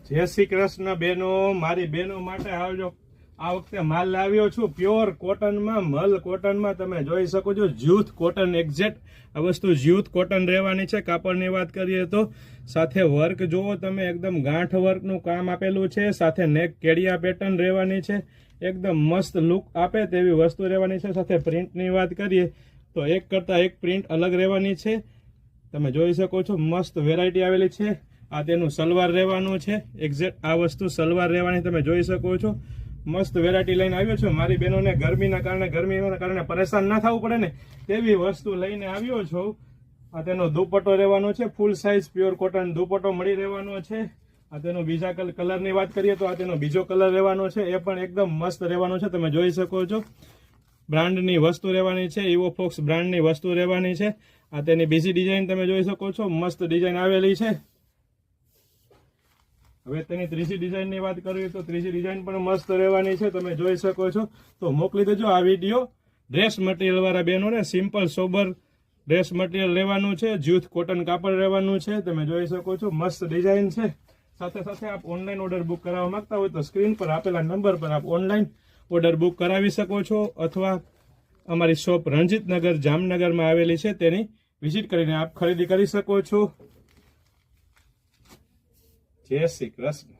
જય શ્રી કૃષ્ણ બેનો, મારી બેનો માટે આવજો। આ વખતે માલ લાવ્યો છું પ્યોર કોટનમાં, મલ કોટનમાં। તમે જોઈ શકો છો જ્યુથ કોટન એક્ઝેક્ટ આ વસ્તુ જ્યુથ કોટન રહેવાની છે। કાપડની વાત કરીએ તો સાથે વર્ક જુઓ તમે, એકદમ ગાંઠ વર્કનું કામ આપેલું છે। સાથે નેક કેડિયા પેટર્ન રહેવાની છે, એકદમ મસ્ત લુક આપે તેવી વસ્તુ રહેવાની છે। સાથે પ્રિન્ટની વાત કરીએ તો એક કરતાં એક પ્રિન્ટ અલગ રહેવાની છે। તમે જોઈ શકો છો મસ્ત વેરાયટી આવેલી છે। આ તેનું સલવાર રહેવાનું છે, એક્ઝેક્ટ આ વસ્તુ સલવાર રહેવાની તમે જોઈ શકો છો। મસ્ત વેરાયટી લઈને આવ્યો છું મારી બહેનોને ગરમીના કારણે પરેશાન ના થવું પડે ને તેવી વસ્તુ લઈને આવ્યો છું। આ તેનો દુપટ્ટો રહેવાનો છે, ફૂલ સાઇઝ પ્યોર કોટન દુપટ્ટો મળી રહેવાનો છે। આ તેનો બીજા કલરની વાત કરીએ તો આ તેનો બીજો કલર રહેવાનો છે, એ પણ એકદમ મસ્ત રહેવાનો છે। તમે જોઈ શકો છો બ્રાન્ડની વસ્તુ રહેવાની છે, ઇવોફોક્સ બ્રાન્ડની વસ્તુ રહેવાની છે। આ તેની બીજી ડિઝાઇન તમે જોઈ શકો છો, મસ્ત ડિઝાઇન આવેલી છે। હવે તેની ત્રીજી ડિઝાઇનની વાત કરીએ તો ત્રીજી ડિઝાઇન પણ મસ્ત રહેવાની છે, તમે જોઈ શકો છો। તો મોકલી દેજો આ વિડીયો ડ્રેસ મટીરિયલ વાળા બહેનોને। સિમ્પલ સોબર ડ્રેસ મટીરિયલ લેવાનું છે, જ્યુથ કોટન કાપડ રહેવાનું છે, તમે જોઈ શકો છો મસ્ત ડિઝાઇન છે। સાથે સાથે આપ ઓનલાઈન ઓર્ડર બુક કરાવવા માંગતા હોય તો સ્ક્રીન પર આપેલા નંબર પર આપ ઓનલાઈન ઓર્ડર બુક કરાવી શકો છો, અથવા અમારી શોપ રણજીતનગર જામનગરમાં આવેલી છે તેની વિઝિટ કરીને આપ ખરીદી કરી શકો છો। જય શ્રી કૃષ્ણ।